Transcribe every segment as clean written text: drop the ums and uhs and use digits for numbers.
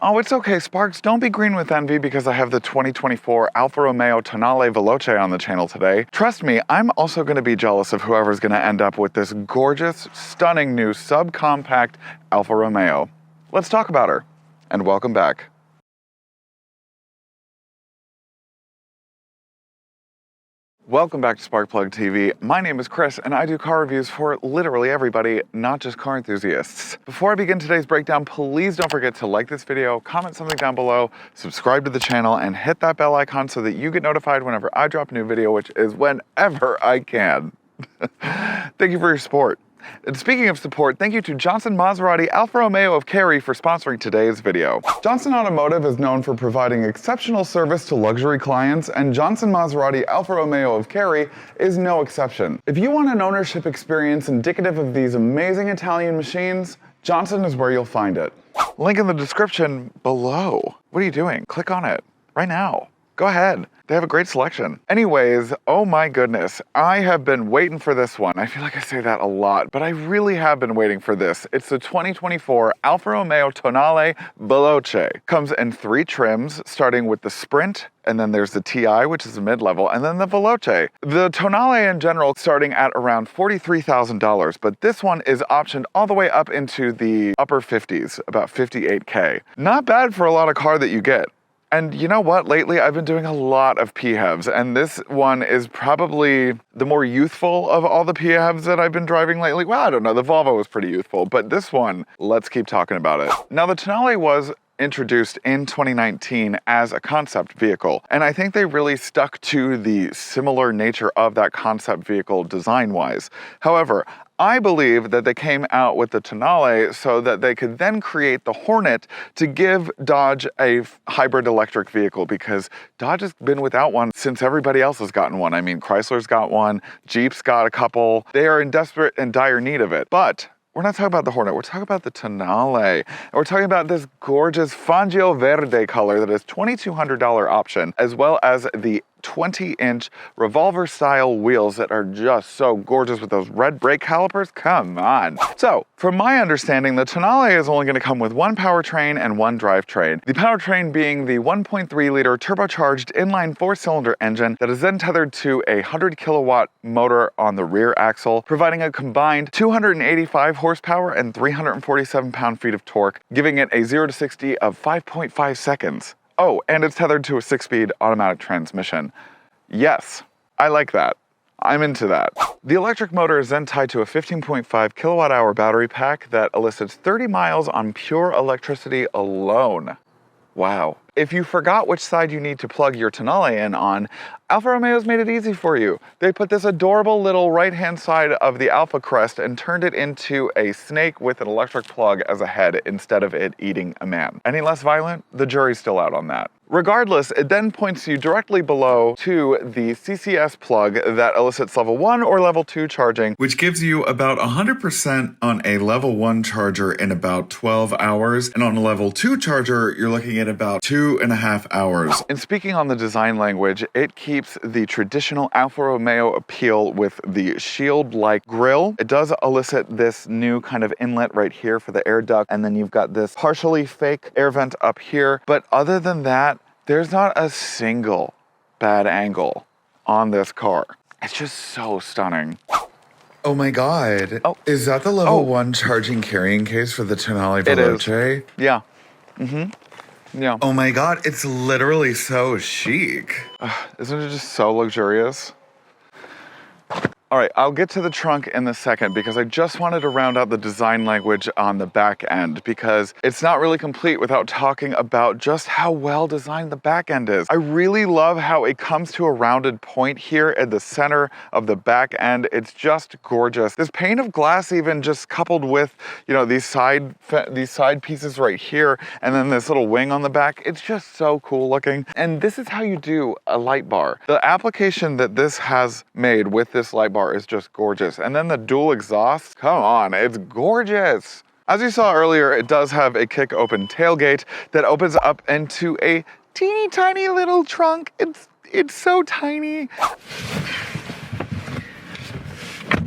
Oh, it's okay, Sparks. Don't be green with envy because I have the 2024 Alfa Romeo Tonale Veloce on the channel today. Trust me, I'm also going to be jealous of whoever's going to end up with this gorgeous, stunning new subcompact Alfa Romeo. Let's talk about her, and welcome back. Welcome back to Sparkplug TV. My name is Chris, and I do car reviews for literally everybody, not just car enthusiasts. Before I begin today's breakdown, please don't forget to like this video, comment something down below, subscribe to the channel, and hit that bell icon so that you get notified whenever I drop a new video, which is whenever I can. Thank you for your support. And speaking of support, thank you to Johnson Maserati Alfa Romeo of Cary for sponsoring today's video. Johnson Automotive is known for providing exceptional service to luxury clients, and Johnson Maserati Alfa Romeo of Cary is no exception. If you want an ownership experience indicative of these amazing Italian machines, Johnson is where you'll find it. Link in the description below. What are you doing? Click on it right now. Go ahead. They have a great selection. Anyways, oh my goodness, I have been waiting for this one. I feel like I say that a lot, but I really have been waiting for this. It's the 2024 Alfa Romeo Tonale Veloce. Comes in 3 trims, starting with the Sprint, and then there's the TI, which is a mid-level, and then the Veloce. The Tonale in general starting at around $43,000, but this one is optioned all the way up into the upper 50s, about 58K. Not bad for a lot of car that you get. And you know what? Lately, I've been doing a lot of PHEVs, and this one is probably the more youthful of all the PHEVs that I've been driving lately. Well, I don't know. The Volvo was pretty youthful, but this one, let's keep talking about it. Now, the Tonale was introduced in 2019 as a concept vehicle, and I think they really stuck to the similar nature of that concept vehicle design-wise. However, I believe that they came out with the Tonale so that they could then create the Hornet to give Dodge a hybrid electric vehicle, because Dodge has been without one since everybody else has gotten one. I mean, Chrysler's got one, Jeep's got a couple. They are in desperate and dire need of it. But we're not talking about the Hornet, we're talking about the Tonale. And we're talking about this gorgeous Fangio Verde color that is $2,200 option, as well as the 20-inch revolver style wheels that are just so gorgeous with those red brake calipers. Come on. So, from my understanding, the Tonale is only going to come with one powertrain and one drivetrain. The powertrain being the 1.3-liter turbocharged inline 4-cylinder engine that is then tethered to a 100-kilowatt motor on the rear axle, providing a combined 285 horsepower and 347 pound-feet of torque, giving it a 0 to 60 of 5.5 seconds. Oh, and it's tethered to a 6-speed automatic transmission. Yes, I like that. I'm into that. The electric motor is then tied to a 15.5 kilowatt-hour battery pack that elicits 30 miles on pure electricity alone. Wow. If you forgot which side you need to plug your Tonale in on, Alfa Romeo's made it easy for you. They put this adorable little right-hand side of the Alfa crest and turned it into a snake with an electric plug as a head instead of it eating a man. Any less violent? The jury's still out on that. Regardless, it then points you directly below to the CCS plug that elicits level 1 or level 2 charging, which gives you about 100% on a level 1 charger in about 12 hours. And on a level 2 charger, you're looking at about 2.5 hours. And speaking on the design language, it keeps the traditional Alfa Romeo appeal with the shield-like grille. It does elicit this new kind of inlet right here for the air duct, and then you've got this partially fake air vent up here. But other than that, there's not a single bad angle on this car. It's just so stunning. Oh my God. Oh. Is that the level 1 charging carrying case for the Tonale Veloce? It is. Yeah. Yeah. Oh my God, it's literally so chic. Isn't it just so luxurious? All right, I'll get to the trunk in a second because I just wanted to round out the design language on the back end, because it's not really complete without talking about just how well designed the back end is. I really love how it comes to a rounded point here at the center of the back end. It's just gorgeous. This pane of glass, even just coupled with, you know, these side pieces right here, and then this little wing on the back, it's just so cool looking. And this is how you do a light bar. The application that this has made with this light bar is just gorgeous. And then the dual exhaust, come on, it's gorgeous. As you saw earlier, it does have a kick open tailgate that opens up into a teeny tiny little trunk. It's so tiny.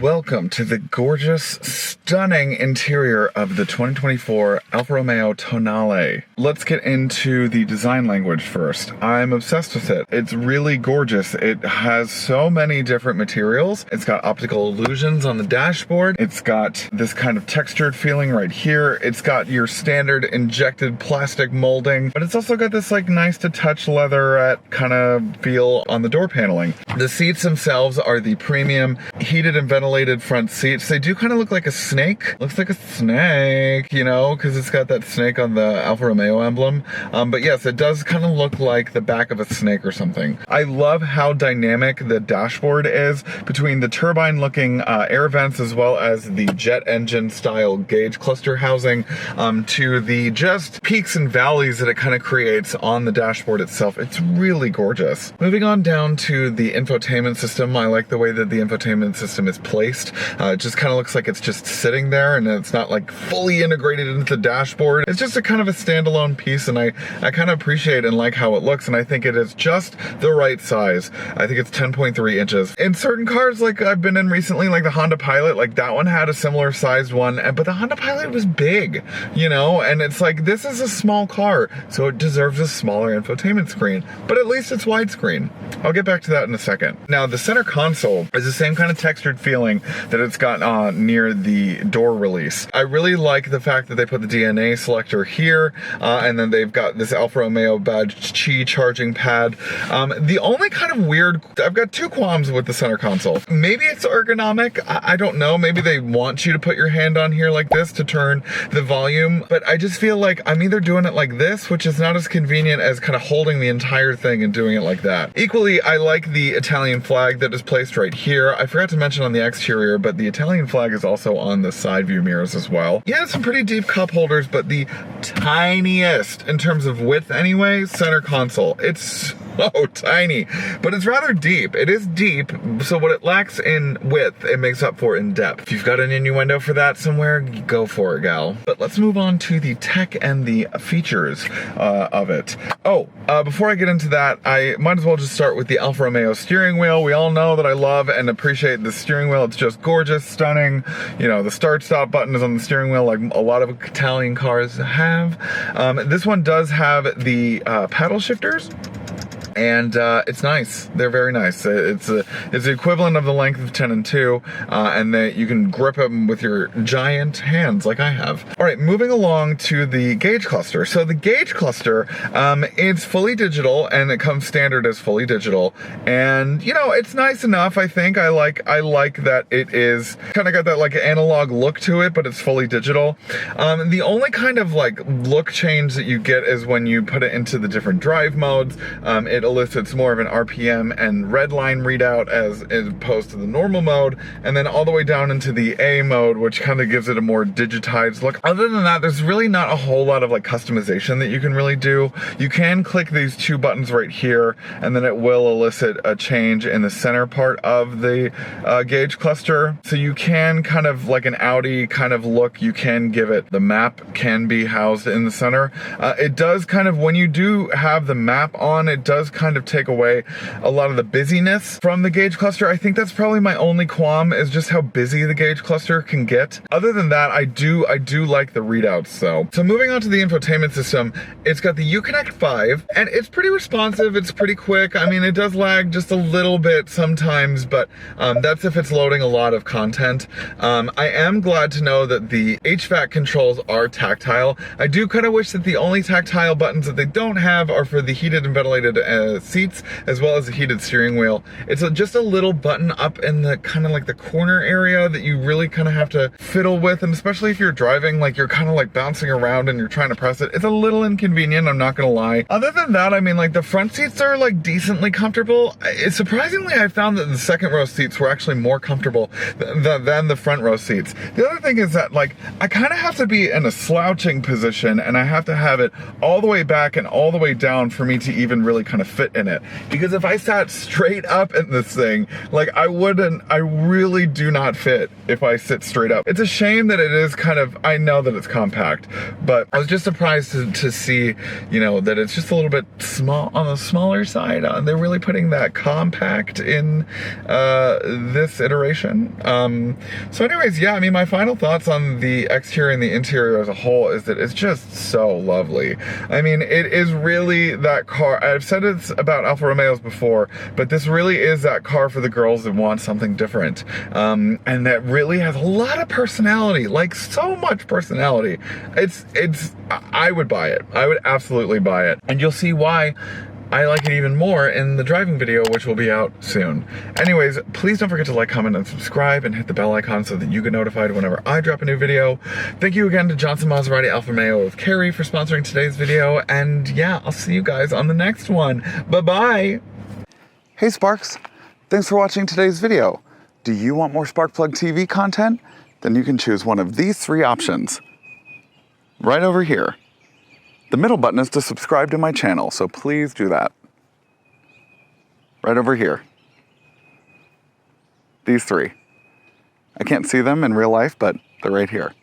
Welcome to the gorgeous, stunning interior of the 2024 Alfa Romeo Tonale. Let's get into the design language first. I'm obsessed with it. It's really gorgeous. It has so many different materials. It's got optical illusions on the dashboard. It's got this kind of textured feeling right here. It's got your standard injected plastic molding, but it's also got this like nice to touch leatherette kind of feel on the door paneling. The seats themselves are the premium heated and ventilated front seats. They do kind of look like a snake. Looks like a snake, you know, because it's got that snake on the Alfa Romeo emblem. But yes, it does kind of look like the back of a snake or something. I love how dynamic the dashboard is between the turbine looking air vents as well as the jet engine style gauge cluster housing to the just peaks and valleys that it kind of creates on the dashboard itself. It's really gorgeous. Moving on down to the infotainment system. I like the way that the infotainment system is placed. It just kind of looks like it's just sitting there and it's not like fully integrated into the dashboard. It's just a kind of a standalone piece, and I kind of appreciate and like how it looks, and I think it is just the right size. I think it's 10.3 inches. In certain cars like I've been in recently, like the Honda Pilot, like that one had a similar sized one, but the Honda Pilot was big, you know, and it's like, this is a small car, so it deserves a smaller infotainment screen, but at least it's widescreen. I'll get back to that in a second. Now, the center console is the same kind of textured feeling that it's got near the door release. I really like the fact that they put the DNA selector here, and then they've got this Alfa Romeo badge Qi charging pad. The only kind of weird, I've got two qualms with the center console. Maybe it's ergonomic, I don't know. Maybe they want you to put your hand on here like this to turn the volume, but I just feel like I'm either doing it like this, which is not as convenient as kind of holding the entire thing and doing it like that. Equally, I like the Italian flag that is placed right here. I forgot to mention on the exterior, but the Italian flag is also on the side view mirrors as well. Yeah, some pretty deep cup holders, but the tiniest, in terms of width anyway, center console. It's so tiny, but it's rather deep. It is deep, so what it lacks in width, it makes up for in depth. If you've got an innuendo for that somewhere, go for it, gal. But let's move on to the tech and the features of it. Before I get into that, I might as well just start with the Alfa Romeo steering wheel. We all know that I love and appreciate the steering wheel. It's just gorgeous, stunning. You know, the start-stop button is on the steering wheel like a lot of Italian cars have. This one does have the paddle shifters. And it's nice. They're very nice. It's the equivalent of the length of 10 and 2, and that you can grip them with your giant hands like I have. All right, moving along to the gauge cluster. So the gauge cluster, it's fully digital, and it comes standard as fully digital. And you know, it's nice enough. I think I like that it is kind of got that like analog look to it, but it's fully digital. The only kind of like look change that you get is when you put it into the different drive modes. It elicits more of an RPM and red line readout as opposed to the normal mode, and then all the way down into the A mode, which kind of gives it a more digitized look. Other than that, there's really not a whole lot of like customization that you can really do. You can click these two buttons right here, and then it will elicit a change in the center part of the gauge cluster. So you can kind of like an Audi kind of look, you can give it. The map can be housed in the center. It does kind of, when you do have the map on, it does kind of take away a lot of the busyness from the gauge cluster. I think that's probably my only qualm, is just how busy the gauge cluster can get. Other than that, I do like the readouts though. So moving on to the infotainment system, it's got the Uconnect 5, and it's pretty responsive, it's pretty quick. I mean, it does lag just a little bit sometimes, but that's if it's loading a lot of content. I am glad to know that the HVAC controls are tactile. I do kind of wish that the only tactile buttons that they don't have are for the heated and ventilated seats, as well as the heated steering wheel. It's just a little button up in the kind of like the corner area that you really kind of have to fiddle with, and especially if you're driving, like you're kind of like bouncing around and you're trying to press it. It's a little inconvenient, I'm not gonna lie. Other than that, I mean, like the front seats are like decently comfortable. Surprisingly, I found that the second row seats were actually more comfortable than the front row seats. The other thing is that like I kind of have to be in a slouching position, and I have to have it all the way back and all the way down for me to even really kind of fit in it. Because if I sat straight up in this thing, like I really do not fit if I sit straight up. It's a shame that it is kind of, I know that it's compact, but I was just surprised to see, you know, that it's just a little bit small, on the smaller side. They're really putting that compact in this iteration. So anyways, yeah, I mean, my final thoughts on the exterior and the interior as a whole is that it's just so lovely. I mean, it is really that car. I've said it's about Alfa Romeos before, but this really is that car for the girls that want something different. And that really has a lot of personality, like so much personality. I would buy it. I would absolutely buy it. And you'll see why I like it even more in the driving video, which will be out soon. Anyways, please don't forget to like, comment, and subscribe, and hit the bell icon so that you get notified whenever I drop a new video. Thank you again to Johnson Maserati Alfa Romeo with Carrie for sponsoring today's video, and yeah, I'll see you guys on the next one. Bye-bye! Hey Sparks, thanks for watching today's video. Do you want more Sparkplug TV content? Then you can choose one of these 3 options. Right over here. The middle button is to subscribe to my channel, so please do that. Right over here. These 3. I can't see them in real life, but they're right here.